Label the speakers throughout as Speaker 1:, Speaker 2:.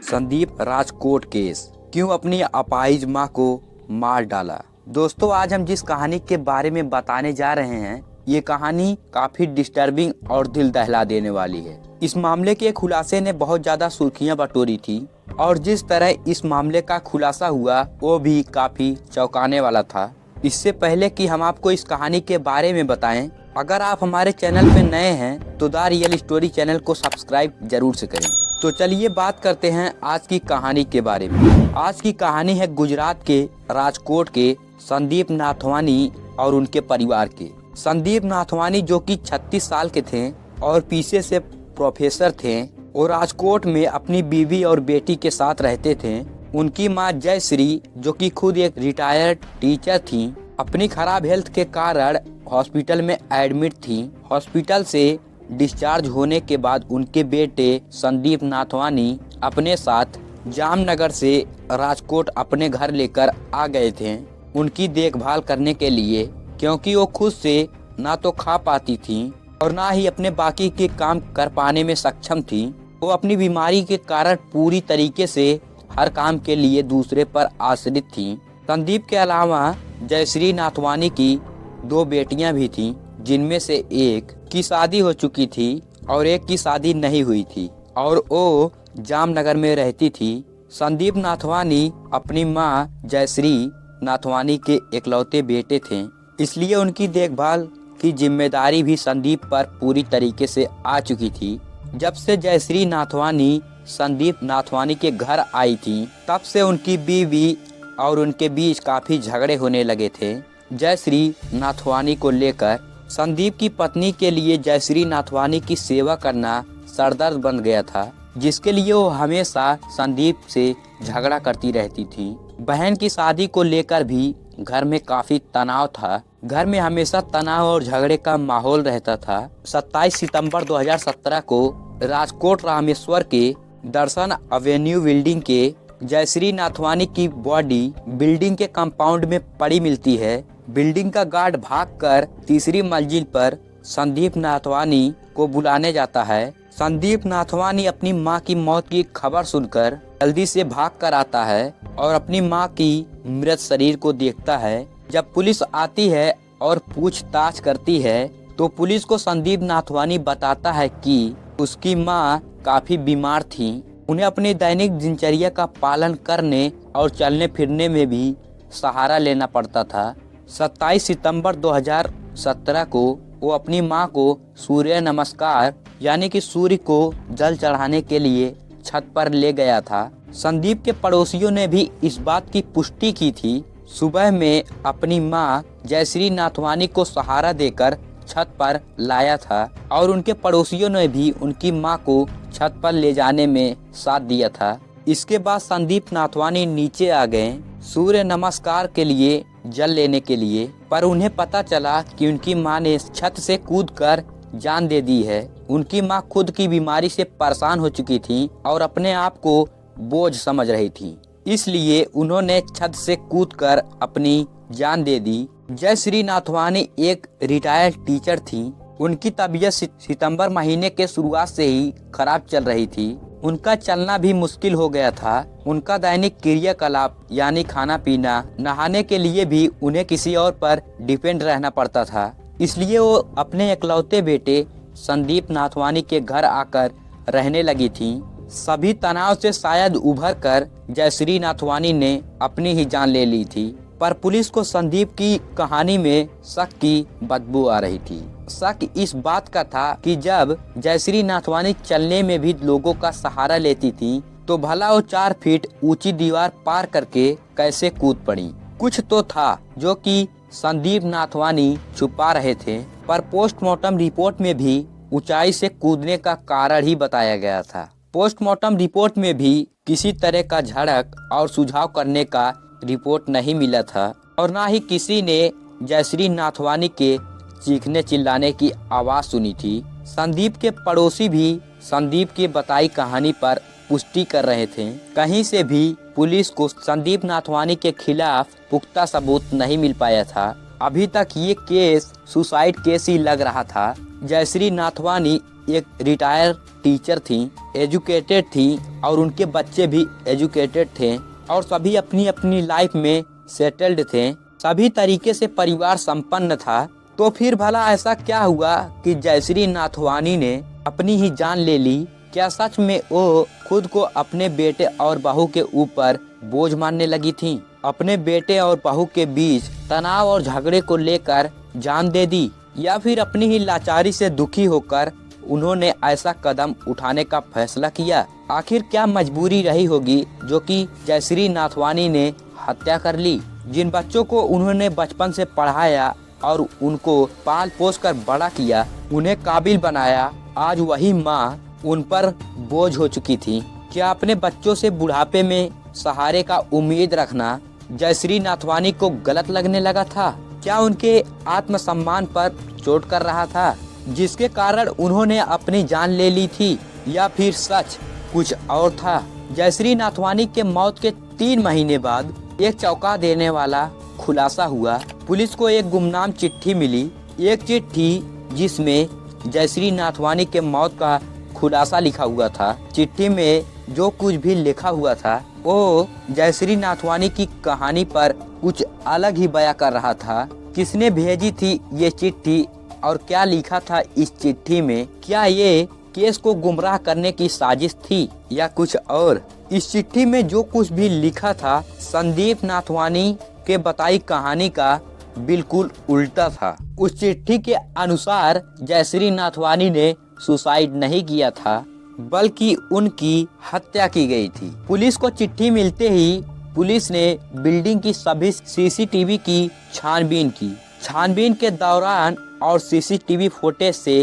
Speaker 1: Sandeep Rajkot case, क्यों अपनी अपाहिज मां को मार डाला। दोस्तों, आज हम जिस कहानी के बारे में बताने जा रहे हैं, ये कहानी काफी डिस्टर्बिंग और दिल दहला देने वाली है। इस मामले के खुलासे ने बहुत ज्यादा सुर्खियां बटोरी थी और जिस तरह इस मामले का खुलासा हुआ वो भी काफी चौंकाने वाला था। इससे पहले कि हम आपको इस कहानी के बारे में बताएं, अगर आप हमारे चैनल पे नए हैं तो द रियल स्टोरी चैनल को सब्सक्राइब जरूर से करें। तो चलिए बात करते हैं आज की कहानी के बारे में। आज की कहानी है गुजरात के राजकोट के संदीप नाथवानी और उनके परिवार के। संदीप नाथवानी जो कि 36 साल के थे और पीछे से प्रोफेसर थे और राजकोट में अपनी बीवी और बेटी के साथ रहते थे। उनकी मां जयश्री जो कि खुद एक रिटायर्ड टीचर थी, अपनी खराब हेल्थ के कारण हॉस्पिटल में एडमिट थी। हॉस्पिटल से डिस्चार्ज होने के बाद उनके बेटे संदीप नाथवानी अपने साथ जामनगर से राजकोट अपने घर लेकर आ गए थे उनकी देखभाल करने के लिए, क्योंकि वो खुद से ना तो खा पाती थी और ना ही अपने बाकी के काम कर पाने में सक्षम थी। वो अपनी बीमारी के कारण पूरी तरीके से हर काम के लिए दूसरे पर आश्रित थी। संदीप के अलावा जयश्री नाथवानी की 2 बेटियां भी थीं, जिनमें से एक की शादी हो चुकी थी और एक की शादी नहीं हुई थी और वो जामनगर में रहती थी। संदीप नाथवानी अपनी मां जयश्री नाथवानी के इकलौते बेटे थे, इसलिए उनकी देखभाल की जिम्मेदारी भी संदीप पर पूरी तरीके से आ चुकी थी। जब से जयश्री नाथवानी संदीप नाथवानी के घर आई थी, तब से उनकी बीवी और उनके बीच काफी झगड़े होने लगे थे। जयश्री नाथवानी को लेकर संदीप की पत्नी के लिए जयश्री नाथवानी की सेवा करना सरदर्द बन गया था, जिसके लिए वो हमेशा संदीप से झगड़ा करती रहती थी। बहन की शादी को लेकर भी घर में काफी तनाव था। घर में हमेशा तनाव और झगड़े का माहौल रहता था। 27 सितंबर 2017 को राजकोट रामेश्वर के दर्शन एवेन्यू बिल्डिंग के जयश्री नाथवानी की बॉडी बिल्डिंग के कंपाउंड में पड़ी मिलती है। बिल्डिंग का गार्ड भागकर तीसरी मंजिल पर संदीप नाथवानी को बुलाने जाता है। संदीप नाथवानी अपनी मां की मौत की खबर सुनकर जल्दी से भागकर आता है और अपनी मां की मृत शरीर को देखता है। जब पुलिस आती है और पूछताछ करती है तो पुलिस को संदीप नाथवानी बताता है कि उसकी मां काफी बीमार थी। उन्हें अपनी दैनिक दिनचर्या का पालन करने और चलने फिरने में भी सहारा लेना पड़ता था। 27 सितंबर 2017 को वो अपनी मां को सूर्य नमस्कार यानी कि सूर्य को जल चढ़ाने के लिए छत पर ले गया था। संदीप के पड़ोसियों ने भी इस बात की पुष्टि की थी। सुबह में अपनी मां जयश्री नाथवानी को सहारा देकर छत पर लाया था और उनके पड़ोसियों ने भी उनकी मां को छत पर ले जाने में साथ दिया था। इसके बाद संदीप नाथवानी नीचे आ गए सूर्य नमस्कार के लिए जल लेने के लिए, पर उन्हें पता चला कि उनकी मां ने छत से कूदकर जान दे दी है। उनकी मां खुद की बीमारी से परेशान हो चुकी थी और अपने आप को बोझ समझ रही थी, इसलिए उन्होंने छत से कूदकर अपनी जान दे दी। जयश्री नाथवानी एक रिटायर्ड टीचर थी। उनकी तबीयत सितंबर महीने के शुरुआत से ही खराब चल रही थी। उनका चलना भी मुश्किल हो गया था। उनका दैनिक क्रियाकलाप यानी खाना पीना, नहाने के लिए भी उन्हें किसी और पर डिपेंड रहना पड़ता था। इसलिए वो अपने इकलौते बेटे संदीप नाथवानी के घर आकर रहने लगी थी। सभी तनाव से शायद उभर कर जयश्री नाथवानी ने अपनी ही जान ले ली थी, पर पुलिस को संदीप की कहानी में शक की बदबू आ रही थी। शक इस बात का था कि जब जयश्री नाथवानी चलने में भी लोगों का सहारा लेती थी, तो भला वो 4 फीट ऊंची दीवार पार करके कैसे कूद पड़ी। कुछ तो था जो कि संदीप नाथवानी छुपा रहे थे, पर पोस्टमार्टम रिपोर्ट में भी ऊंचाई से कूदने का कारण ही बताया गया था। पोस्टमार्टम रिपोर्ट में भी किसी तरह का झड़क और सुझाव करने का रिपोर्ट नहीं मिला था और ना ही किसी ने जयश्री नाथवानी के चीखने चिल्लाने की आवाज सुनी थी। संदीप के पड़ोसी भी संदीप की बताई कहानी पर पुष्टि कर रहे थे। कहीं से भी पुलिस को संदीप नाथवानी के खिलाफ पुख्ता सबूत नहीं मिल पाया था। अभी तक ये केस सुसाइड केस ही लग रहा था। जयश्री नाथवानी एक रिटायर टीचर थी, एजुकेटेड थी और उनके बच्चे भी एजुकेटेड थे और सभी अपनी अपनी लाइफ में सेटल्ड थे। सभी तरीके से परिवार संपन्न था। तो फिर भला ऐसा क्या हुआ कि जयश्री नाथवानी ने अपनी ही जान ले ली? क्या सच में वो खुद को अपने बेटे और बहू के ऊपर बोझ मानने लगी थी? अपने बेटे और बहू के बीच तनाव और झगड़े को लेकर जान दे दी, या फिर अपनी ही लाचारी से दुखी होकर उन्होंने ऐसा कदम उठाने का फैसला किया? आखिर क्या मजबूरी रही होगी जो कि जयश्री नाथवानी ने हत्या कर ली? जिन बच्चों को उन्होंने बचपन से पढ़ाया और उनको पाल पोस कर बड़ा किया, उन्हें काबिल बनाया, आज वही माँ उन पर बोझ हो चुकी थी। क्या अपने बच्चों से बुढ़ापे में सहारे का उम्मीद रखना जयश्री नाथवानी को गलत लगने लगा था? क्या उनके आत्मसम्मान पर चोट कर रहा था जिसके कारण उन्होंने अपनी जान ले ली थी, या फिर सच कुछ और था? जयश्री नाथवानी के मौत के 3 महीने बाद एक चौंका देने वाला खुलासा हुआ। पुलिस को एक गुमनाम चिट्ठी मिली, एक चिट्ठी जिसमें जयश्री नाथवानी के मौत का खुलासा लिखा हुआ था। चिट्ठी में जो कुछ भी लिखा हुआ था वो जयश्री नाथवानी की कहानी पर कुछ अलग ही बयां कर रहा था। किसने भेजी थी ये चिट्ठी और क्या लिखा था इस चिट्ठी में? क्या ये केस को गुमराह करने की साजिश थी या कुछ और? इस चिट्ठी में जो कुछ भी लिखा था संदीप नाथवानी के बताई कहानी का बिल्कुल उल्टा था। उस चिट्ठी के अनुसार जयश्री नाथवानी ने सुसाइड नहीं किया था, बल्कि उनकी हत्या की गई थी। पुलिस को चिट्ठी मिलते ही पुलिस ने बिल्डिंग की सभी सीसीटीवी की छानबीन की। छानबीन के दौरान और सीसीटीवी फुटेज से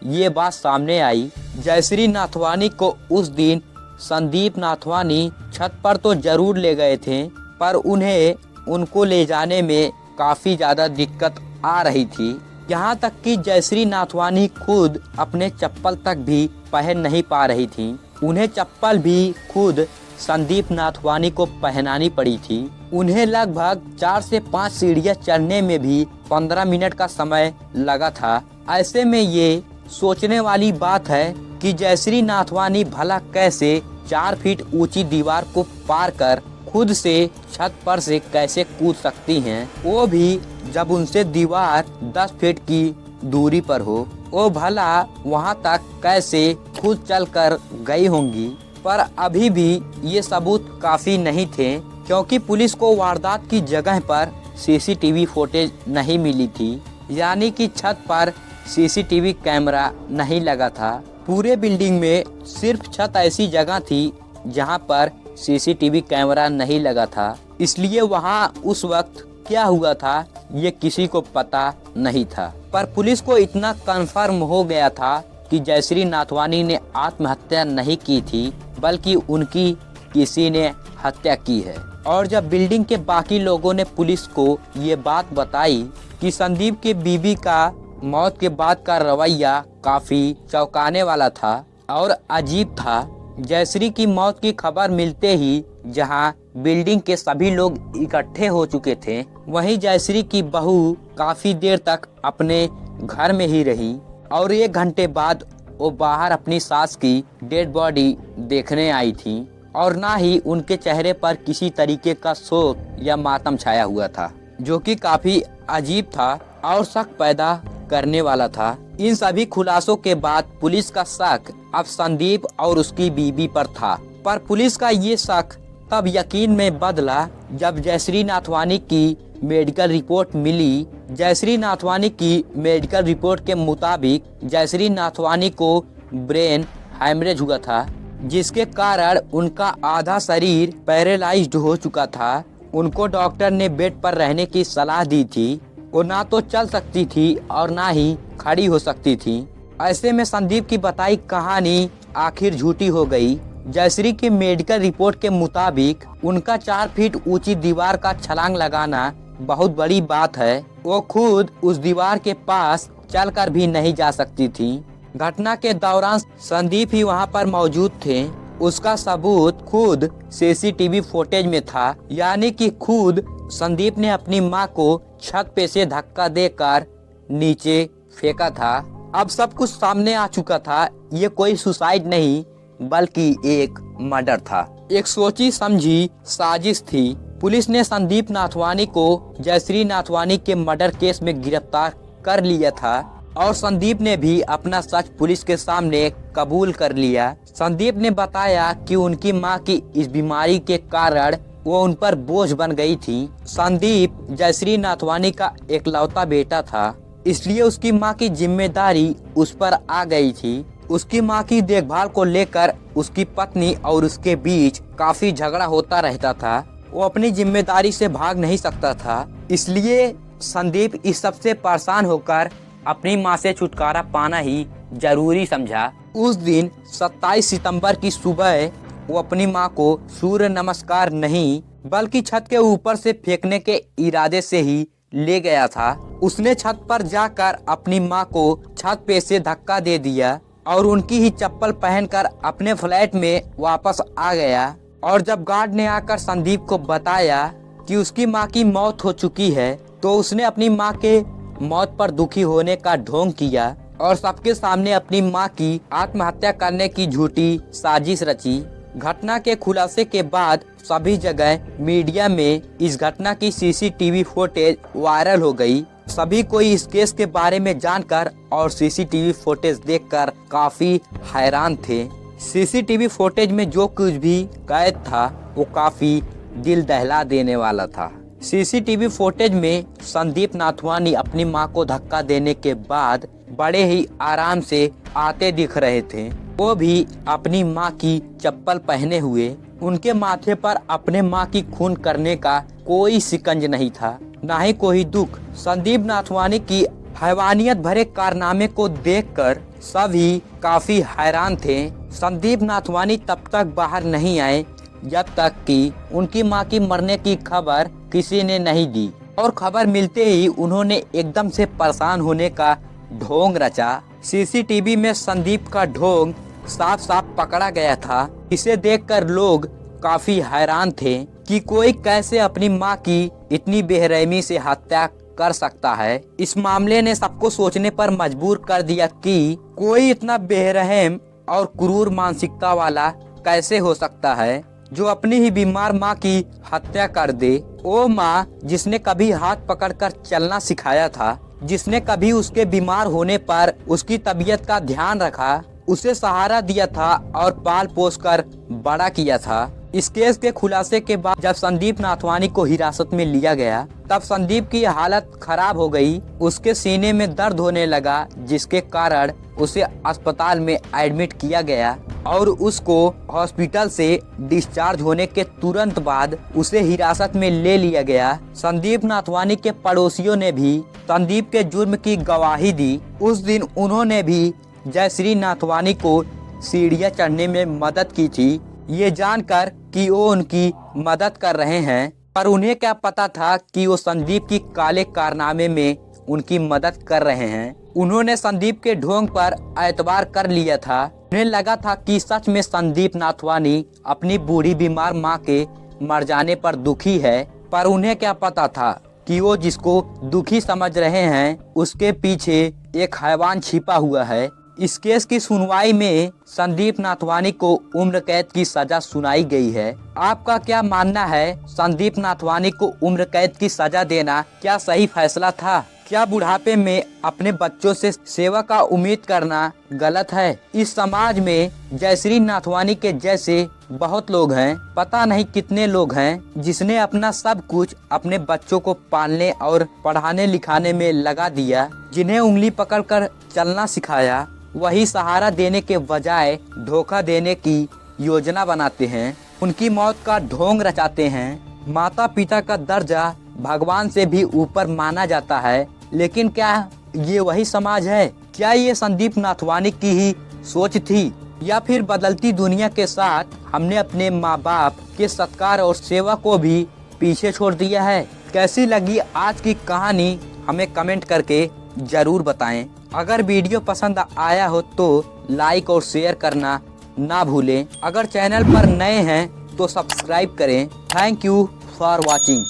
Speaker 1: ये बात सामने आई, जयश्री नाथवानी को उस दिन संदीप नाथवानी छत पर तो जरूर ले गए थे, पर उन्हें उनको ले जाने में काफी ज्यादा दिक्कत आ रही थी। यहाँ तक कि जयश्री नाथवानी खुद अपने चप्पल तक भी पहन नहीं पा रही थी। उन्हें चप्पल भी खुद संदीप नाथवानी को पहनानी पड़ी थी। उन्हें लगभग 4 से 5 सीढ़ियाँ चढ़ने में भी 15 मिनट का समय लगा था। ऐसे में ये सोचने वाली बात है कि जयश्री नाथवानी भला कैसे 4 फीट ऊंची दीवार को पार कर खुद से छत पर से कैसे कूद सकती हैं, वो भी जब उनसे दीवार 10 फीट की दूरी पर हो। वो भला वहां तक कैसे खुद चलकर गई होंगी? पर अभी भी ये सबूत काफी नहीं थे, क्योंकि पुलिस को वारदात की जगह पर सीसीटीवी फुटेज नहीं मिली थी, यानी कि छत पर सीसीटीवी कैमरा नहीं लगा था। पूरे बिल्डिंग में सिर्फ छत ऐसी जगह थी जहां पर सीसीटीवी कैमरा नहीं लगा था, इसलिए वहां उस वक्त क्या हुआ था ये किसी को पता नहीं था। पर पुलिस को इतना कंफर्म हो गया था कि जयश्री नाथवानी ने आत्महत्या नहीं की थी, बल्कि उनकी किसी ने हत्या की है। और जब बिल्डिंग के बाकी लोगों ने पुलिस को ये बात बताई कि संदीप के बीबी का मौत के बाद का रवैया काफी चौंकाने वाला था और अजीब था। जयश्री की मौत की खबर मिलते ही जहां बिल्डिंग के सभी लोग इकट्ठे हो चुके थे, वहीं जयश्री की बहू काफी देर तक अपने घर में ही रही और 1 घंटे बाद वो बाहर अपनी सास की डेड बॉडी देखने आई थी, और ना ही उनके चेहरे पर किसी तरीके का शोक या मातम छाया हुआ था, जो कि काफी अजीब था और शक पैदा करने वाला था। इन सभी खुलासों के बाद पुलिस का शक अब संदीप और उसकी बीबी पर था, पर पुलिस का ये शक तब यकीन में बदला जब जयश्री नाथवानी की मेडिकल रिपोर्ट मिली। जयश्री नाथवानी की मेडिकल रिपोर्ट के मुताबिक जयश्री नाथवानी को ब्रेन हैमरेज हुआ था, जिसके कारण उनका आधा शरीर पैरालाइज्ड हो चुका था। उनको डॉक्टर ने बेड पर रहने की सलाह दी थी। वो ना तो चल सकती थी और ना ही खड़ी हो सकती थी। ऐसे में संदीप की बताई कहानी आखिर झूठी हो गई। जयश्री की मेडिकल रिपोर्ट के मुताबिक उनका 4 फीट ऊंची दीवार का छलांग लगाना बहुत बड़ी बात है। वो खुद उस दीवार के पास चलकर भी नहीं जा सकती थी। घटना के दौरान संदीप ही वहां पर मौजूद थे। उसका सबूत खुद सीसीटीवी फुटेज में था, यानी कि खुद संदीप ने अपनी मां को छत पे से धक्का देकर नीचे फेंका था। अब सब कुछ सामने आ चुका था। ये कोई सुसाइड नहीं बल्कि एक मर्डर था। एक सोची समझी साजिश थी। पुलिस ने संदीप नाथवानी को जयश्री नाथवानी के मर्डर केस में गिरफ्तार कर लिया था और संदीप ने भी अपना सच पुलिस के सामने कबूल कर लिया। संदीप ने बताया कि उनकी मां की इस बीमारी के कारण वो उन पर बोझ बन गई थी। संदीप जयश्री नाथवानी का एकलौता बेटा था, इसलिए उसकी मां की जिम्मेदारी उस पर आ गई थी। उसकी मां की देखभाल को लेकर उसकी पत्नी और उसके बीच काफी झगड़ा होता रहता था। वो अपनी जिम्मेदारी से भाग नहीं सकता था, इसलिए संदीप इस सब से परेशान होकर अपनी मां से छुटकारा पाना ही जरूरी समझा। उस दिन 27 सितंबर की सुबह वो अपनी मां को सूर्य नमस्कार नहीं बल्कि छत के ऊपर से फेंकने के इरादे से ही ले गया था। उसने छत पर जाकर अपनी मां को छत पे से धक्का दे दिया और उनकी ही चप्पल पहनकर अपने फ्लैट में वापस आ गया। और जब गार्ड ने आकर संदीप को बताया कि उसकी मां की मौत हो चुकी है, तो उसने अपनी मां के मौत पर दुखी होने का ढोंग किया और सबके सामने अपनी मां की आत्महत्या करने की झूठी साजिश रची। घटना के खुलासे के बाद सभी जगह मीडिया में इस घटना की सीसीटीवी फुटेज वायरल हो गई। सभी कोई इस केस के बारे में जानकर और सीसीटीवी फुटेज देखकर काफी हैरान थे। सीसीटीवी फुटेज में जो कुछ भी कैद था वो काफी दिल दहला देने वाला था। सीसीटीवी फुटेज में संदीप नाथवानी अपनी मां को धक्का देने के बाद बड़े ही आराम से आते दिख रहे थे, वो भी अपनी मां की चप्पल पहने हुए। उनके माथे पर अपने मां की खून करने का कोई शिकंज नहीं था, न ही कोई दुख। संदीप नाथवानी की हैवानियत भरे कारनामे को देखकर सभी काफी हैरान थे। संदीप नाथवानी तब तक बाहर नहीं आए जब तक कि उनकी मां की मरने की खबर किसी ने नहीं दी, और खबर मिलते ही उन्होंने एकदम से परेशान होने का ढोंग रचा। सीसीटीवी में संदीप का ढोंग साफ साफ पकड़ा गया था। इसे देखकर लोग काफी हैरान थे कि कोई कैसे अपनी मां की इतनी बेरहमी से हत्या कर सकता है। इस मामले ने सबको सोचने पर मजबूर कर दिया कि कोई इतना बेरहम और क्रूर मानसिकता वाला कैसे हो सकता है जो अपनी ही बीमार मां की हत्या कर दे। वो मां जिसने कभी हाथ पकड़कर चलना सिखाया था, जिसने कभी उसके बीमार होने पर उसकी तबीयत का ध्यान रखा, उसे सहारा दिया था और पाल पोस कर बड़ा किया था। इस केस के खुलासे के बाद जब संदीप नाथवानी को हिरासत में लिया गया, तब संदीप की हालत खराब हो गई। उसके सीने में दर्द होने लगा, जिसके कारण उसे अस्पताल में एडमिट किया गया और उसको हॉस्पिटल से डिस्चार्ज होने के तुरंत बाद उसे हिरासत में ले लिया गया। संदीप नाथवानी के पड़ोसियों ने भी संदीप के जुर्म की गवाही दी। उस दिन उन्होंने भी जयश्री नाथवानी को सीढ़ियां चढ़ने में मदद की थी, ये जानकर कि वो उनकी मदद कर रहे हैं। पर उन्हें क्या पता था कि वो संदीप की काले कारनामे में उनकी मदद कर रहे हैं। उन्होंने संदीप के ढोंग पर एतबार कर लिया था। उन्हें लगा था कि सच में संदीप नाथवानी अपनी बूढ़ी बीमार मां के मर जाने पर दुखी है, पर उन्हें क्या पता था कि वो जिसको दुखी समझ रहे हैं उसके पीछे एक हैवान छिपा हुआ है। इस केस की सुनवाई में संदीप नाथवानी को उम्र कैद की सजा सुनाई गई है। आपका क्या मानना है, संदीप नाथवानी को उम्र कैद की सजा देना क्या सही फैसला था? क्या बुढ़ापे में अपने बच्चों से सेवा का उम्मीद करना गलत है? इस समाज में जयश्री नाथवानी के जैसे बहुत लोग हैं, पता नहीं कितने लोग हैं, जिसने अपना सब कुछ अपने बच्चों को पालने और पढ़ाने लिखाने में लगा दिया, जिन्हें उंगली पकड़कर चलना सिखाया। वही सहारा देने के बजाय धोखा देने की योजना बनाते हैं, उनकी मौत का ढोंग रचाते हैं। माता पिता का दर्जा भगवान से भी ऊपर माना जाता है, लेकिन क्या ये वही समाज है? क्या ये संदीप नाथवानी की ही सोच थी, या फिर बदलती दुनिया के साथ हमने अपने माँ बाप के सत्कार और सेवा को भी पीछे छोड़ दिया है? कैसी लगी आज की कहानी हमें कमेंट करके जरूर बताएं। अगर वीडियो पसंद आया हो तो लाइक और शेयर करना ना भूलें। अगर चैनल पर नए हैं तो सब्सक्राइब करें। Thank you for watching.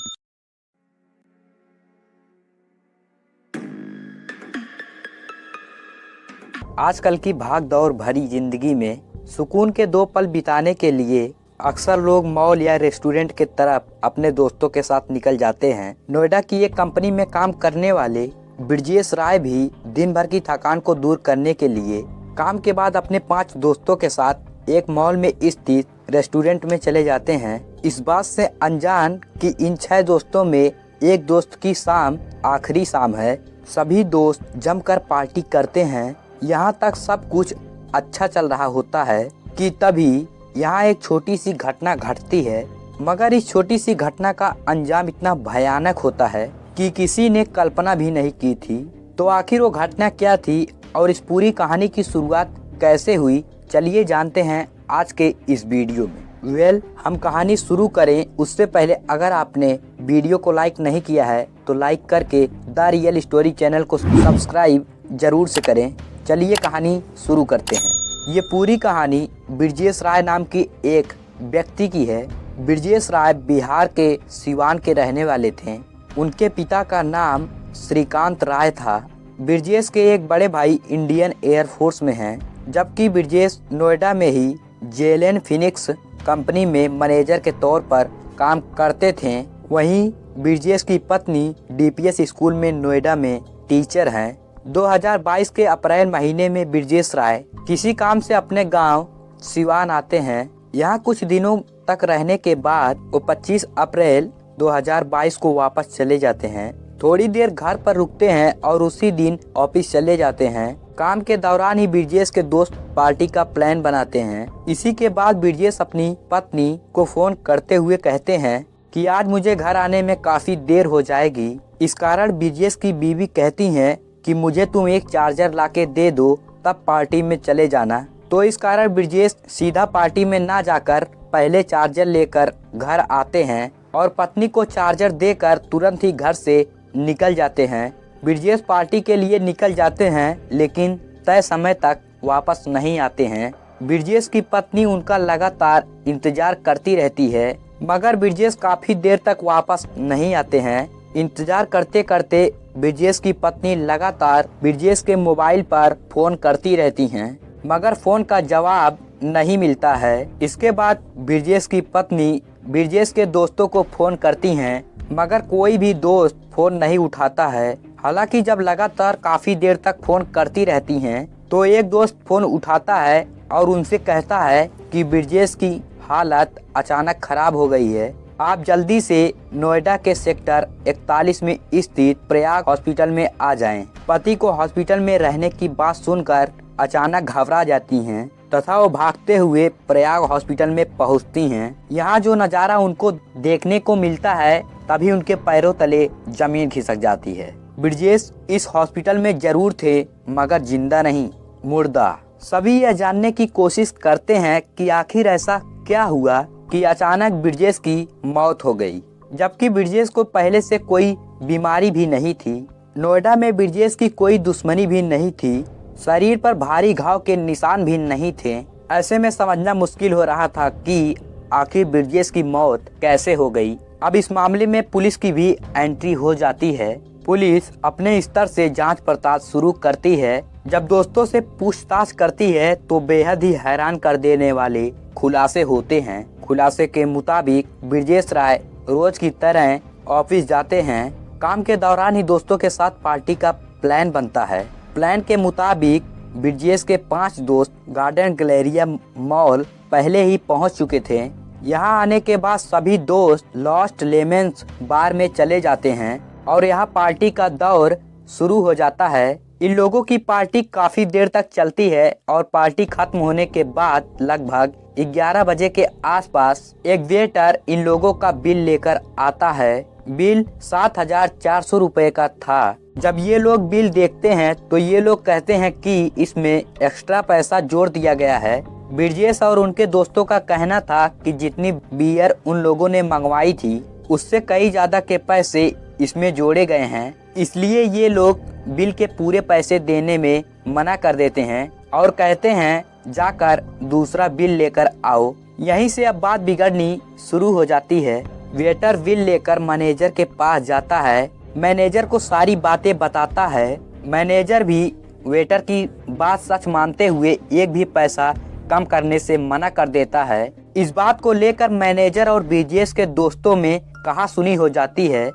Speaker 1: आजकल की भाग दौड़ भरी जिंदगी में सुकून के 2 पल बिताने के लिए अक्सर लोग मॉल या रेस्टोरेंट के तरफ अपने दोस्तों के साथ निकल जाते हैं। नोएडा की एक कंपनी में काम करने वाले ब्रजेश राय भी दिन भर की थकान को दूर करने के लिए काम के बाद अपने 5 दोस्तों के साथ एक मॉल में स्थित रेस्टोरेंट में चले जाते हैं। इस बात से अनजान कि इन 6 दोस्तों में एक दोस्त की शाम आखिरी शाम है। सभी दोस्त जमकर पार्टी करते हैं। यहाँ तक सब कुछ अच्छा चल रहा होता है कि तभी यहाँ एक छोटी सी घटना घटती है, मगर इस छोटी सी घटना का अंजाम इतना भयानक होता है कि किसी ने कल्पना भी नहीं की थी। तो आखिर वो घटना क्या थी और इस पूरी कहानी की शुरुआत कैसे हुई, चलिए जानते हैं आज के इस वीडियो में। हम कहानी शुरू करें उससे पहले अगर आपने वीडियो को लाइक नहीं किया है तो लाइक करके द रियल स्टोरी चैनल को सब्सक्राइब जरूर से करें। चलिए कहानी शुरू करते हैं। ये पूरी कहानी ब्रजेश राय नाम की एक व्यक्ति की है। ब्रजेश राय बिहार के सिवान के रहने वाले थे। उनके पिता का नाम श्रीकांत राय था। ब्रजेश के एक बड़े भाई इंडियन एयरफोर्स में हैं, जबकि ब्रजेश नोएडा में ही जेएलएन फिनिक्स कंपनी में मैनेजर के तौर पर काम करते थे। वहीं ब्रजेश की पत्नी डीपीएस स्कूल में नोएडा में टीचर हैं। 2022 के अप्रैल महीने में ब्रजेश राय किसी काम से अपने गांव सिवान आते हैं। यहाँ कुछ दिनों तक रहने के बाद वो 25 अप्रैल 2022 को वापस चले जाते हैं। थोड़ी देर घर पर रुकते हैं और उसी दिन ऑफिस चले जाते हैं। काम के दौरान ही ब्रजेश के दोस्त पार्टी का प्लान बनाते हैं। इसी के बाद ब्रजेश अपनी पत्नी को फोन करते हुए कहते हैं कि आज मुझे घर आने में काफी देर हो जाएगी। इस कारण ब्रजेश की बीवी कहती हैं कि मुझे तुम एक चार्जर लाके दे दो, तब पार्टी में चले जाना। तो इस कारण ब्रजेश सीधा पार्टी में ना जाकर पहले चार्जर लेकर घर आते हैं और पत्नी को चार्जर देकर तुरंत ही घर से निकल जाते हैं। ब्रजेश पार्टी के लिए निकल जाते हैं, लेकिन तय समय तक वापस नहीं आते हैं। ब्रजेश की पत्नी उनका लगातार इंतजार करती रहती है, मगर ब्रजेश काफी देर तक वापस नहीं आते हैं। इंतजार करते करते ब्रजेश की पत्नी लगातार ब्रजेश के मोबाइल पर फोन करती रहती हैं, मगर फोन का जवाब नहीं मिलता है। इसके बाद ब्रजेश की पत्नी ब्रजेश के दोस्तों को फोन करती हैं, मगर कोई भी दोस्त फोन नहीं उठाता है। हालांकि जब लगातार काफी देर तक फोन करती रहती हैं, तो एक दोस्त फोन उठाता है और उनसे कहता है कि ब्रजेश की हालत अचानक खराब हो गई है, आप जल्दी से नोएडा के सेक्टर 41 में स्थित प्रयाग हॉस्पिटल में आ जाएं। पति को हॉस्पिटल में रहने की बात सुनकर अचानक घबरा जाती हैं तथा वो भागते हुए प्रयाग हॉस्पिटल में पहुंचती हैं। यहाँ जो नज़ारा उनको देखने को मिलता है, तभी उनके पैरों तले जमीन खिसक जाती है। ब्रजेश इस हॉस्पिटल में जरूर थे, मगर जिंदा नहीं, मुर्दा। सभी यह जानने की कोशिश करते हैं कि आखिर ऐसा क्या हुआ कि अचानक ब्रजेश की मौत हो गई, जबकि ब्रजेश को पहले से कोई बीमारी भी नहीं थी। नोएडा में ब्रजेश की कोई दुश्मनी भी नहीं थी। शरीर पर भारी घाव के निशान भी नहीं थे। ऐसे में समझना मुश्किल हो रहा था कि आखिर ब्रजेश की मौत कैसे हो गई। अब इस मामले में पुलिस की भी एंट्री हो जाती है। पुलिस अपने स्तर से जांच पड़ताल शुरू करती है। जब दोस्तों से पूछताछ करती है तो बेहद ही हैरान कर देने वाले खुलासे होते हैं। खुलासे के मुताबिक ब्रजेश राय रोज की तरह ऑफिस जाते हैं। काम के दौरान ही दोस्तों के साथ पार्टी का प्लान बनता है। प्लान के मुताबिक ब्रजेश के 5 दोस्त गार्डन गैलेरिया मॉल पहले ही पहुंच चुके थे। यहां आने के बाद सभी दोस्त लॉस्ट लेमन्स बार में चले जाते हैं और यहां पार्टी का दौर शुरू हो जाता है। इन लोगों की पार्टी काफी देर तक चलती है और पार्टी खत्म होने के बाद लगभग 11 बजे के आसपास एक वेटर इन लोगों का बिल लेकर आता है। बिल 7,400 रुपए का था। जब ये लोग बिल देखते हैं तो ये लोग कहते हैं कि इसमें एक्स्ट्रा पैसा जोड़ दिया गया है। ब्रजेश और उनके दोस्तों का कहना था कि जितनी बियर उन लोगों ने मंगवाई थी उससे कई ज्यादा के पैसे इसमें जोड़े गए हैं, इसलिए ये लोग बिल के पूरे पैसे देने में मना कर देते हैं और कहते हैं जाकर दूसरा बिल लेकर आओ। यहीं से अब बात बिगड़नी शुरू हो जाती है। वेटर बिल लेकर मैनेजर के पास जाता है। मैनेजर को सारी बातें बताता है। मैनेजर भी वेटर की बात सच मानते हुए एक भी पैसा कम करने से मना कर देता है। इस बात को लेकर मैनेजर और ब्रिजेश के दोस्तों में कहासुनी हो जाती है।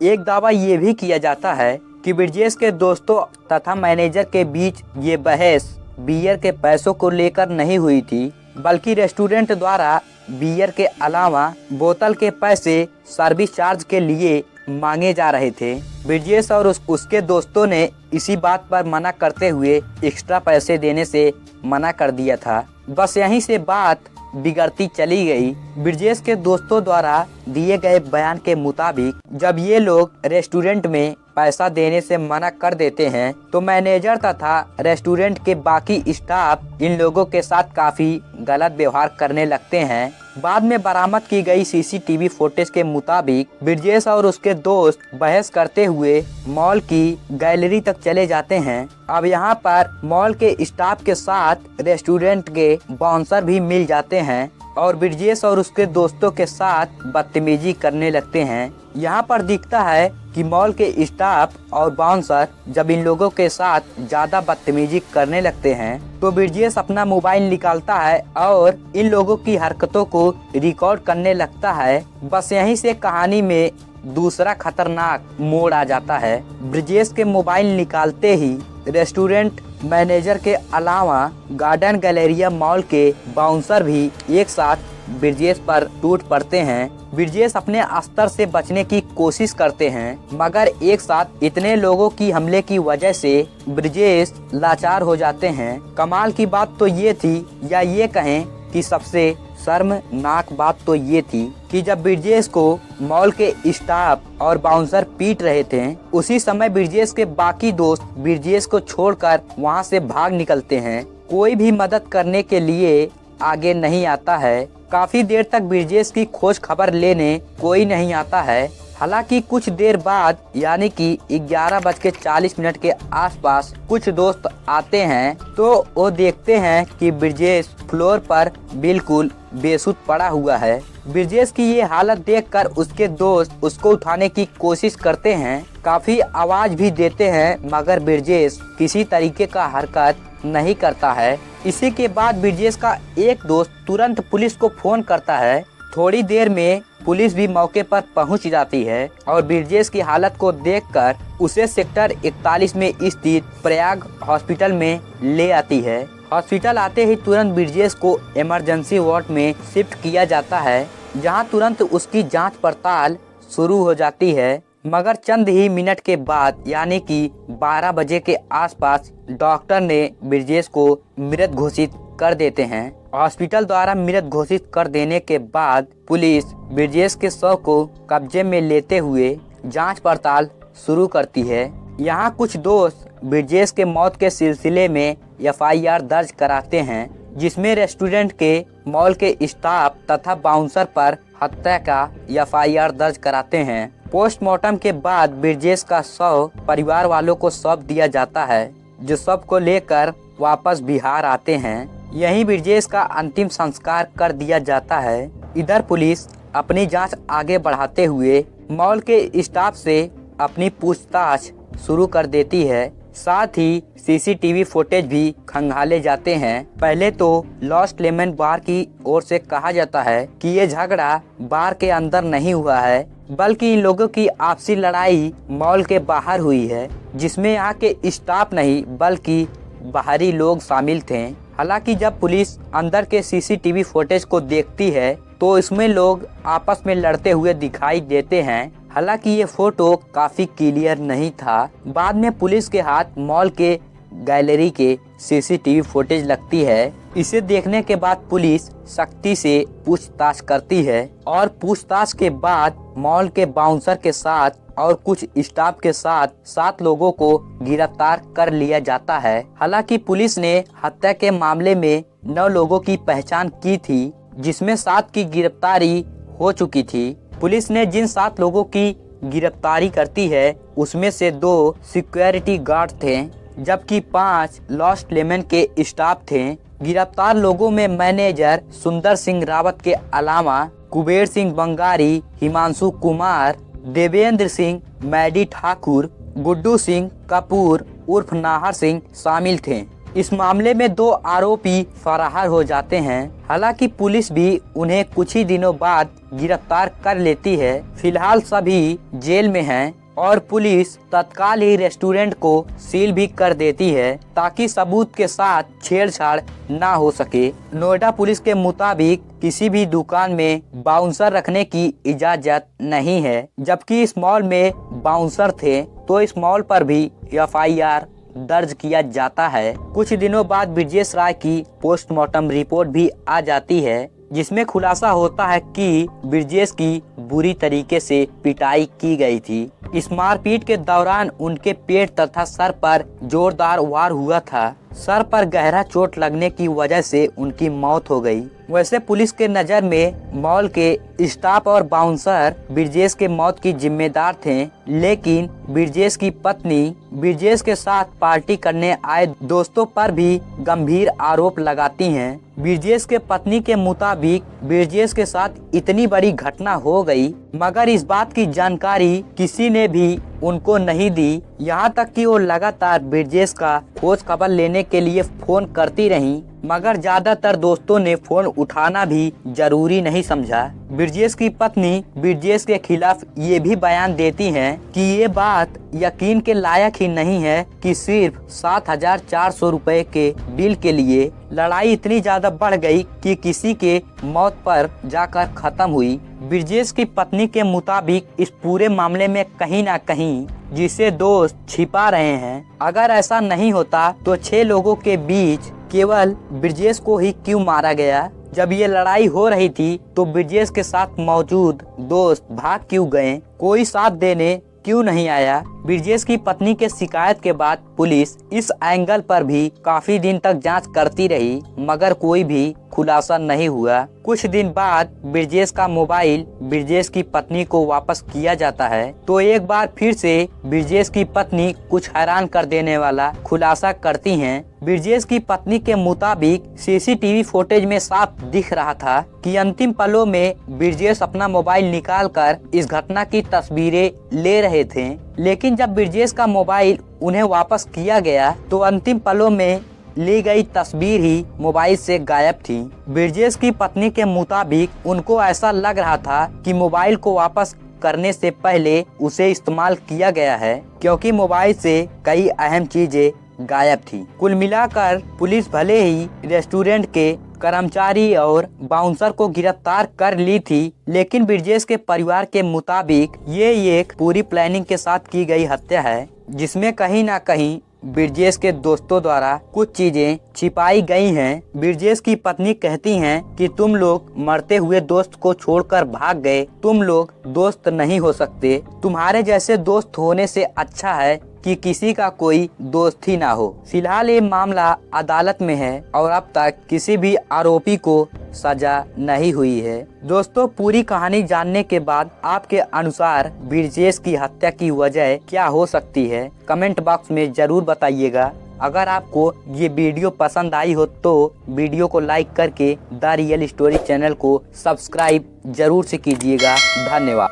Speaker 1: एक दावा ये भी किया जाता है कि ब्रिजेश के दोस्तों तथा मैनेजर के बीच ये बहस बियर के पैसों को लेकर नहीं हुई थी, बल्कि रेस्टोरेंट द्वारा बियर के अलावा बोतल के पैसे सर्विस चार्ज के लिए मांगे जा रहे थे। ब्रिजेश और उसके दोस्तों ने इसी बात पर मना करते हुए एक्स्ट्रा पैसे देने से मना कर दिया था। बस यहीं से बात बिगड़ती चली गई। ब्रिजेश के दोस्तों द्वारा दिए गए बयान के मुताबिक जब ये लोग रेस्टोरेंट में पैसा देने से मना कर देते हैं तो मैनेजर तथा रेस्टोरेंट के बाकी स्टाफ इन लोगों के साथ काफी गलत व्यवहार करने लगते हैं। बाद में बरामद की गई सीसीटीवी फुटेज के मुताबिक ब्रिजेश और उसके दोस्त बहस करते हुए मॉल की गैलरी तक चले जाते हैं। अब यहाँ पर मॉल के स्टाफ के साथ रेस्टोरेंट के बाउंसर भी मिल जाते हैं और ब्रिजेश और उसके दोस्तों के साथ बदतमीजी करने लगते हैं। यहाँ पर दिखता है कि मॉल के स्टाफ और बाउंसर जब इन लोगों के साथ ज्यादा बदतमीजी करने लगते हैं तो ब्रिजेश अपना मोबाइल निकालता है और इन लोगों की हरकतों को रिकॉर्ड करने लगता है। बस यहीं से कहानी में दूसरा खतरनाक मोड़ आ जाता है। ब्रिजेश के मोबाइल निकालते ही रेस्टोरेंट मैनेजर के अलावा गार्डन गैलेरिया मॉल के बाउंसर भी एक साथ ब्रिजेश पर टूट पड़ते हैं। ब्रिजेश अपने अस्तर से बचने की कोशिश करते हैं, मगर एक साथ इतने लोगों की हमले की वजह से ब्रिजेश लाचार हो जाते हैं। कमाल की बात तो ये थी, या ये कहें कि सबसे शर्मनाक बात तो ये थी कि जब ब्रिजेश को मॉल के स्टाफ और बाउंसर पीट रहे थे, उसी समय ब्रिजेश के बाकी दोस्त ब्रिजेश को छोड़कर वहां से भाग निकलते हैं। कोई भी मदद करने के लिए आगे नहीं आता है। काफी देर तक ब्रिजेश की खोज खबर लेने कोई नहीं आता है। हालांकि कुछ देर बाद यानी कि 11:40 के आसपास कुछ दोस्त आते हैं तो वो देखते हैं कि ब्रिजेश फ्लोर पर बिल्कुल बेसुध पड़ा हुआ है। ब्रिजेश की ये हालत देखकर उसके दोस्त उसको उठाने की कोशिश करते हैं, काफी आवाज भी देते हैं, मगर ब्रिजेश किसी तरीके का हरकत नहीं करता है। इसी के बाद ब्रिजेश का एक दोस्त तुरंत पुलिस को फोन करता है। थोड़ी देर में पुलिस भी मौके पर पहुंच जाती है और ब्रिजेश की हालत को देखकर उसे सेक्टर 41 में स्थित प्रयाग हॉस्पिटल में ले आती है। हॉस्पिटल आते ही तुरंत ब्रिजेश को इमरजेंसी वार्ड में शिफ्ट किया जाता है, जहां तुरंत उसकी जांच पड़ताल शुरू हो जाती है। मगर चंद ही मिनट के बाद यानी कि 12 बजे के आसपास डॉक्टर ने ब्रिजेश को मृत घोषित कर देते हैं। हॉस्पिटल द्वारा मृत घोषित कर देने के बाद पुलिस ब्रिजेश के शव को कब्जे में लेते हुए जांच पड़ताल शुरू करती है। यहाँ कुछ दोस्त ब्रिजेश के मौत के सिलसिले में FIR दर्ज कराते हैं, जिसमें रेस्टोरेंट के मॉल के स्टाफ तथा बाउंसर पर हत्या का FIR दर्ज कराते हैं। पोस्टमार्टम के बाद ब्रिजेश का शव परिवार वालों को सौंप दिया जाता है, जो शव को लेकर वापस बिहार आते हैं। यहीं ब्रिजेश का अंतिम संस्कार कर दिया जाता है। इधर पुलिस अपनी जांच आगे बढ़ाते हुए मॉल के स्टाफ से अपनी पूछताछ शुरू कर देती है। साथ ही CCTV फुटेज भी खंगाले जाते हैं। पहले तो लॉस्ट लेमन बार की ओर से कहा जाता है कि ये झगड़ा बार के अंदर नहीं हुआ है, बल्कि इन लोगों की आपसी लड़ाई मॉल के बाहर हुई है, जिसमें यहाँ के स्टाफ नहीं बल्कि बाहरी लोग शामिल थे। हालांकि जब पुलिस अंदर के CCTV फुटेज को देखती है तो इसमें लोग आपस में लड़ते हुए दिखाई देते हैं। हालांकि ये फोटो काफी क्लियर नहीं था। बाद में पुलिस के हाथ मॉल के गैलरी के CCTV फुटेज लगती है। इसे देखने के बाद पुलिस सख्ती से पूछताछ करती है और पूछताछ के बाद मॉल के बाउंसर के साथ और कुछ स्टाफ के साथ 7 लोगों को गिरफ्तार कर लिया जाता है। हालांकि पुलिस ने हत्या के मामले में 9 लोगों की पहचान की थी, जिसमें 7 की गिरफ्तारी हो चुकी थी। पुलिस ने जिन 7 लोगों की गिरफ्तारी करती है उसमें से 2 सिक्योरिटी गार्ड थे, जबकि 5 लॉस्ट लेमन के स्टाफ थे। गिरफ्तार लोगों में मैनेजर सुंदर सिंह रावत के अलावा कुबेर सिंह बंगारी, हिमांशु कुमार, देवेंद्र सिंह, मैडी ठाकुर, गुड्डू सिंह कपूर उर्फ नाहर सिंह शामिल थे। इस मामले में 2 आरोपी फरार हो जाते हैं। हालांकि पुलिस भी उन्हें कुछ ही दिनों बाद गिरफ्तार कर लेती है। फिलहाल सभी जेल में हैं और पुलिस तत्काल ही रेस्टोरेंट को सील भी कर देती है ताकि सबूत के साथ छेड़छाड़ ना हो सके। नोएडा पुलिस के मुताबिक किसी भी दुकान में बाउंसर रखने की इजाजत नहीं है, जबकि इस मॉल में बाउंसर थे तो इस मॉल पर भी FIR दर्ज किया जाता है। कुछ दिनों बाद ब्रिजेश राय की पोस्टमार्टम रिपोर्ट भी आ जाती है, जिसमें खुलासा होता है कि ब्रिजेश की बुरी तरीके से पिटाई की गई थी। इस मारपीट के दौरान उनके पेट तथा सर पर जोरदार वार हुआ था। सर पर गहरा चोट लगने की वजह से उनकी मौत हो गई। वैसे पुलिस के नज़र में मॉल के स्टाफ और बाउंसर ब्रिजेश के मौत की जिम्मेदार थे, लेकिन ब्रिजेश की पत्नी ब्रिजेश के साथ पार्टी करने आए दोस्तों पर भी गंभीर आरोप लगाती हैं। ब्रिजेश के पत्नी के मुताबिक ब्रिजेश के साथ इतनी बड़ी घटना हो गई, मगर इस बात की जानकारी किसी ने भी उनको नहीं दी। यहाँ तक कि वो लगातार ब्रिजेश का खोज खबर लेने के लिए फोन करती रहीं, मगर ज्यादातर दोस्तों ने फोन उठाना भी जरूरी नहीं समझा। ब्रिजेश की पत्नी ब्रिजेश के खिलाफ ये भी बयान देती हैं कि ये बात यकीन के लायक ही नहीं है कि सिर्फ 7,400 रुपए के बिल के लिए लड़ाई इतनी ज्यादा बढ़ गई कि किसी के मौत पर जाकर खत्म हुई। ब्रिजेश की पत्नी के मुताबिक इस पूरे मामले में कहीं ना कहीं जिसे दोस्त छिपा रहे हैं। अगर ऐसा नहीं होता तो 6 लोगों के बीच केवल ब्रिजेश को ही क्यों मारा गया? जब ये लड़ाई हो रही थी तो ब्रिजेश के साथ मौजूद दोस्त भाग क्यों गए? कोई साथ देने क्यों नहीं आया? ब्रिजेश की पत्नी के शिकायत के बाद पुलिस इस एंगल पर भी काफी दिन तक जांच करती रही, मगर कोई भी खुलासा नहीं हुआ। कुछ दिन बाद ब्रिजेश का मोबाइल ब्रिजेश की पत्नी को वापस किया जाता है, तो एक बार फिर से ब्रिजेश की पत्नी कुछ हैरान कर देने वाला खुलासा करती हैं। ब्रिजेश की पत्नी के मुताबिक CCTV फुटेज में साफ दिख रहा था कि अंतिम पलों में ब्रिजेश अपना मोबाइल निकालकर इस घटना की तस्वीरें ले रहे थे, लेकिन जब ब्रिजेश का मोबाइल उन्हें वापस किया गया तो अंतिम पलों में ली गई तस्वीर ही मोबाइल से गायब थी। ब्रिजेश की पत्नी के मुताबिक उनको ऐसा लग रहा था कि मोबाइल को वापस करने से पहले उसे इस्तेमाल किया गया है, क्योंकि मोबाइल से कई अहम चीजें गायब थी। कुल मिलाकर पुलिस भले ही रेस्टोरेंट के कर्मचारी और बाउंसर को गिरफ्तार कर ली थी, लेकिन ब्रिजेश के परिवार के मुताबिक ये एक पूरी प्लानिंग के साथ की गई हत्या है, जिसमें कहीं ना कहीं ब्रिजेश के दोस्तों द्वारा कुछ चीजें छिपाई गई हैं। ब्रिजेश की पत्नी कहती हैं कि तुम लोग मरते हुए दोस्त को छोड़कर भाग गए, तुम लोग दोस्त नहीं हो सकते, तुम्हारे जैसे दोस्त होने से अच्छा है कि किसी का कोई दोस्त ही ना हो। फिलहाल ये मामला अदालत में है और अब तक किसी भी आरोपी को सजा नहीं हुई है। दोस्तों, पूरी कहानी जानने के बाद आपके अनुसार ब्रिजेश की हत्या की वजह क्या हो सकती है? कमेंट बॉक्स में जरूर बताइएगा। अगर आपको ये वीडियो पसंद आई हो तो वीडियो को लाइक करके द रियल स्टोरी चैनल को सब्सक्राइब जरूर से कीजिएगा। धन्यवाद।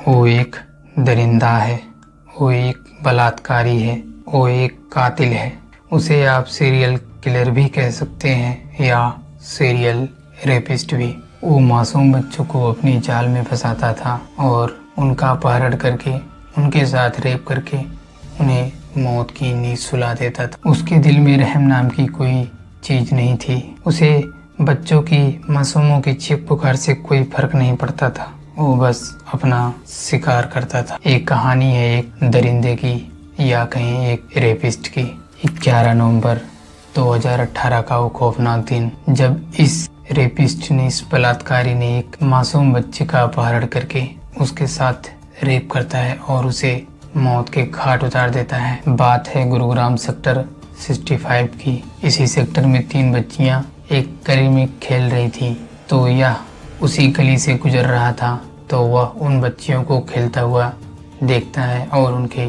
Speaker 2: वो एक दरिंदा है, वो एक बलात्कारी है, वो एक कातिल है। उसे आप सीरियल किलर भी कह सकते हैं या सीरियल रेपिस्ट भी। वो मासूम बच्चों को अपनी जाल में फंसाता था और उनका अपहरण करके उनके साथ रेप करके उन्हें मौत की नींद सुला देता था। उसके दिल में रहम नाम की कोई चीज़ नहीं थी। उसे बच्चों की, मासूमों की चीख पुकार से कोई फर्क नहीं पड़ता था। वो बस अपना शिकार करता था। एक कहानी है एक दरिंदे की या कहीं एक रेपिस्ट की। 11 नवंबर 2018 का वो खौफनाक दिन, जब इस रेपिस्ट ने, इस बलात्कारी ने एक मासूम बच्चे का अपहरण करके उसके साथ रेप करता है और उसे मौत के घाट उतार देता है। बात है गुरुग्राम सेक्टर 65 की। इसी सेक्टर में 3 बच्चियां एक गली में खेल रही थी, तो यह उसी गली से गुजर रहा था, तो वह उन बच्चियों को खेलता हुआ देखता है और उनके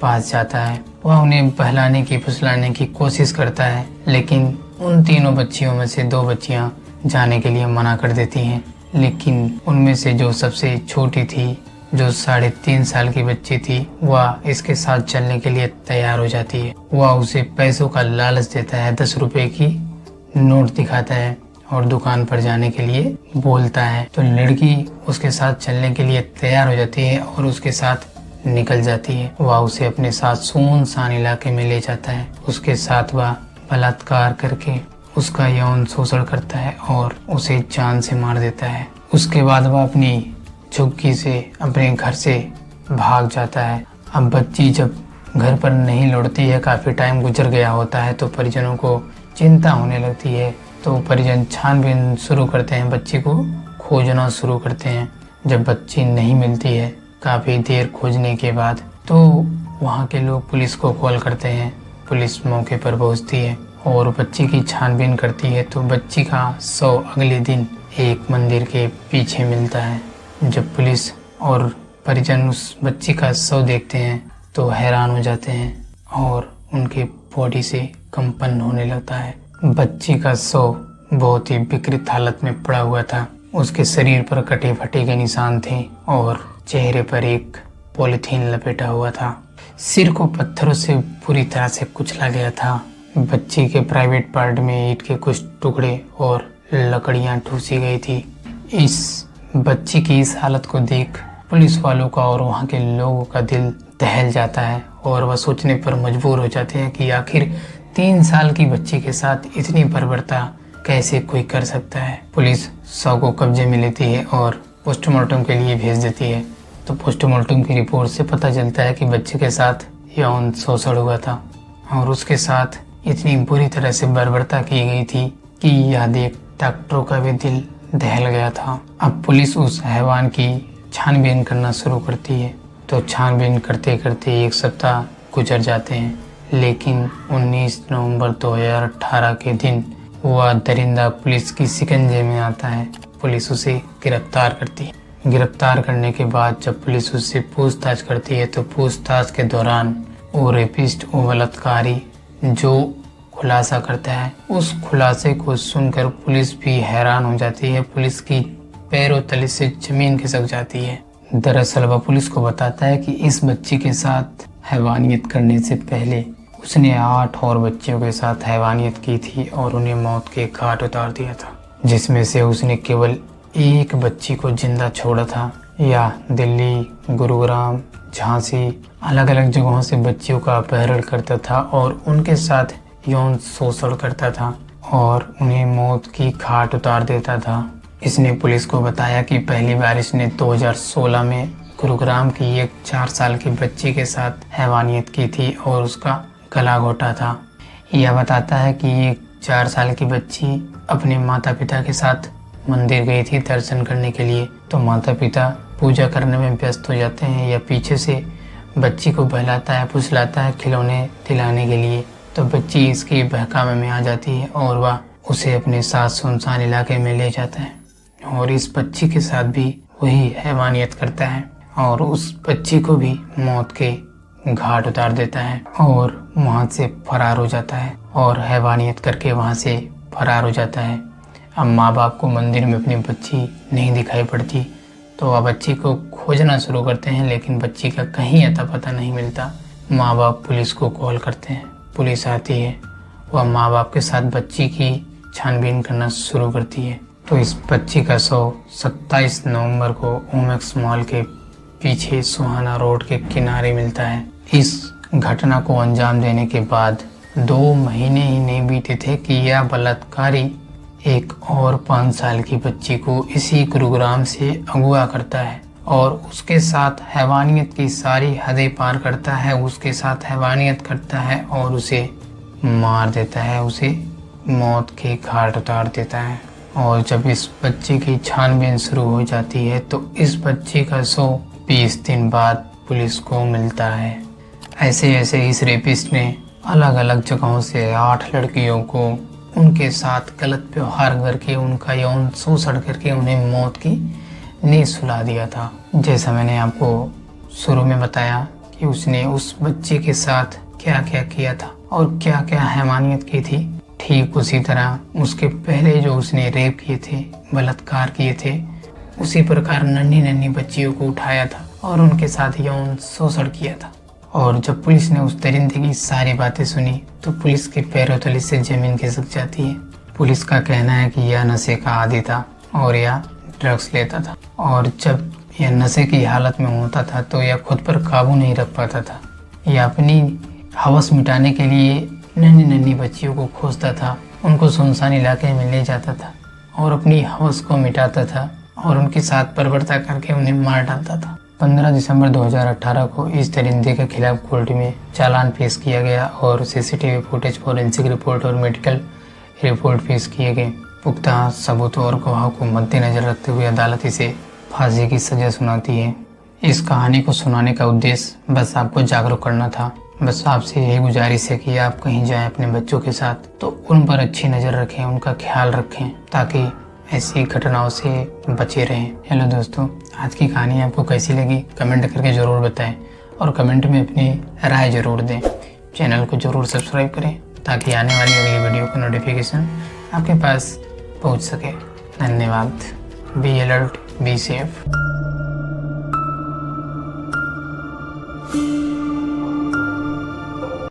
Speaker 2: पास जाता है। वह उन्हें बहलाने की, फुसलाने की कोशिश करता है, लेकिन उन तीनों बच्चियों में से 2 बच्चियां जाने के लिए मना कर देती हैं। लेकिन उनमें से जो सबसे छोटी थी जो 3.5 साल की बच्ची थी वह इसके साथ चलने के लिए तैयार हो जाती है। वह उसे पैसों का लालच देता है, 10 रुपए की नोट दिखाता है और दुकान पर जाने के लिए बोलता है। तो लड़की उसके साथ चलने के लिए तैयार हो जाती है और उसके साथ निकल जाती है। वह उसे अपने साथ सुनसान इलाके में ले जाता है। उसके साथ वह बलात्कार करके उसका यौन शोषण करता है और उसे जान से मार देता है। उसके बाद वह अपनी झुग्गी से अपने घर से भाग जाता है। अब बच्ची जब घर पर नहीं लौटती है, काफ़ी टाइम गुजर गया होता है, तो परिजनों को चिंता होने लगती है। तो परिजन छानबीन शुरू करते हैं, बच्ची को खोजना शुरू करते हैं। जब बच्ची नहीं मिलती है काफ़ी देर खोजने के बाद, तो वहाँ के लोग पुलिस को कॉल करते हैं। पुलिस मौके पर पहुँचती है और बच्ची की छानबीन करती है। तो बच्ची का शव अगले दिन एक मंदिर के पीछे मिलता है। जब पुलिस और परिजन उस बच्ची का शव देखते हैं तो हैरान हो जाते हैं और उनके बॉडी से कंपन होने लगता है। बच्ची का शव बहुत ही विकृत हालत में पड़ा हुआ था। उसके शरीर पर कटे फटे के निशान थे और चेहरे पर एक पॉलिथीन लपेटा हुआ था। सिर को पत्थरों से पूरी तरह से कुचला गया था। बच्ची के प्राइवेट पार्ट में ईंट के कुछ टुकड़े और लकड़ियां ठूसी गई थी। इस बच्ची की इस हालत को देख पुलिस वालों का और वहाँ के लोगों का दिल दहल जाता है और वह सोचने पर मजबूर हो जाते हैं कि आखिर 3 साल की बच्ची के साथ इतनी बर्बरता कैसे कोई कर सकता है। पुलिस शव को कब्जे में लेती है और पोस्टमार्टम के लिए भेज देती है। तो पोस्टमार्टम की रिपोर्ट से पता चलता है कि बच्चे के साथ यौन शोषण हुआ था और उसके साथ इतनी बुरी तरह से बर्बरता की गई थी कि यह देख डॉक्टरों का भी दिल दहल गया था। अब पुलिस उस हैवान की छानबीन करना शुरू करती है। तो छानबीन करते करते 1 सप्ताह गुजर जाते हैं, लेकिन 19 नवंबर 2018 के दिन वह दरिंदा पुलिस की शिकंजे में आता है। पुलिस उसे गिरफ्तार करती है। गिरफ्तार करने के बाद जब पुलिस उससे पूछताछ करती है तो पूछताछ के दौरान वो रेपिस्ट, वो बलात्कारी जो खुलासा करता है, उस खुलासे को सुनकर पुलिस भी हैरान हो जाती है। पुलिस की पैरों तले से जमीन खिसक जाती है। दरअसल वह पुलिस को बताता है कि इस बच्ची के साथ हैवानियत करने से पहले उसने 8 और बच्चियों के साथ हैवानियत की थी और उन्हें मौत के घाट उतार दिया था, जिसमें से उसने केवल एक बच्ची को जिंदा छोड़ा था। या दिल्ली, गुरुग्राम, झांसी, अलग अलग जगहों से बच्चियों का अपहरण करता था और उनके साथ यौन शोषण करता था और उन्हें मौत की घाट उतार देता था। इसने पुलिस को बताया कि पहली बार इसने 2016 में गुरुग्राम की एक 4 साल की बच्ची के साथ हैवानियत की थी और उसका गला घोटा था। यह बताता है कि एक 4 साल की बच्ची अपने माता पिता के साथ मंदिर गई थी दर्शन करने के लिए। तो माता पिता पूजा करने में व्यस्त हो जाते हैं। या पीछे से बच्ची को बहलाता है, फुसलाता है खिलौने दिलाने के लिए। तो बच्ची इसकी बहकावे में आ जाती है और वह उसे अपने साथ सुनसान इलाके में ले जाता है और इस बच्ची के साथ भी वही हैवानियत करता है और उस बच्ची को भी मौत के घाट उतार देता है और वहाँ से फरार हो जाता है और हैवानियत करके वहाँ से फरार हो जाता है। अब माँ बाप को मंदिर में अपनी बच्ची नहीं दिखाई पड़ती, तो वह बच्ची को खोजना शुरू करते हैं, लेकिन बच्ची का कहीं अता पता नहीं मिलता। माँ बाप पुलिस को कॉल करते हैं, पुलिस आती है, वह माँ बाप के साथ बच्ची की छानबीन करना शुरू करती है। तो इस बच्ची का शव 27 नवंबर को ओमेक्स मॉल के पीछे सुहाना रोड के किनारे मिलता है। इस घटना को अंजाम देने के बाद 2 महीने ही नहीं बीते थे कि यह बलात्कारी एक और 5 साल की बच्ची को इसी गुरुग्राम से अगवा करता है और उसके साथ हैवानियत की सारी हदें पार करता है। उसके साथ हैवानियत करता है और उसे मार देता है, उसे मौत के घाट उतार देता है। और जब इस बच्चे की छानबीन शुरू हो जाती है तो इस बच्चे का शव 20 दिन बाद पुलिस को मिलता है। ऐसे ऐसे इस रेपिस्ट ने अलग अलग जगहों से 8 लड़कियों को उनके साथ गलत व्यवहार करके, उनका यौन शोषण करके उन्हें मौत की नींद सुला दिया था। जैसा मैंने आपको शुरू में बताया कि उसने उस बच्चे के साथ क्या क्या किया था और क्या क्या हैवानियत की थी, ठीक उसी तरह उसके पहले जो उसने रेप किए थे, बलात्कार किए थे, उसी प्रकार नन्ही नन्ही बच्चियों को उठाया था और उनके साथ यौन शोषण किया था। और जब पुलिस ने उस दरिंदे की सारी बातें सुनी तो पुलिस के पैरों तले से जमीन खिसक जाती है। पुलिस का कहना है कि यह नशे का आदी था और यह ड्रग्स लेता था, और जब यह नशे की हालत में होता था तो यह खुद पर काबू नहीं रख पाता था। यह अपनी हवस मिटाने के लिए नन्ही नन्ही बच्चियों को खोजता था, उनको सुनसान इलाके में ले जाता था और अपनी हवस को मिटाता था और उनके साथ परवरता करके उन्हें मार डालता था। 15 दिसंबर 2018 को इस दरिंदे के खिलाफ कोर्ट में चालान पेश किया गया और सीसीटीवी फुटेज, फॉरेंसिक रिपोर्ट और मेडिकल रिपोर्ट पेश किए गए। पुख्ता सबूत और गवाहों को मद्देनजर रखते हुए अदालत इसे फांसी की सजा सुनाती है। इस कहानी को सुनाने का उद्देश्य बस आपको जागरूक करना था। बस आपसे यही गुजारिश है कि आप कहीं जाएं अपने बच्चों के साथ तो उन पर अच्छी नज़र रखें, उनका ख्याल रखें, ताकि ऐसी घटनाओं से बचे रहें। हेलो दोस्तों, आज की कहानी आपको कैसी लगी कमेंट करके ज़रूर बताएं और कमेंट में अपनी राय ज़रूर दें। चैनल को ज़रूर सब्सक्राइब करें ताकि आने वाली अगली वीडियो का नोटिफिकेशन आपके पास पहुंच सके। धन्यवाद। Be alert, be safe.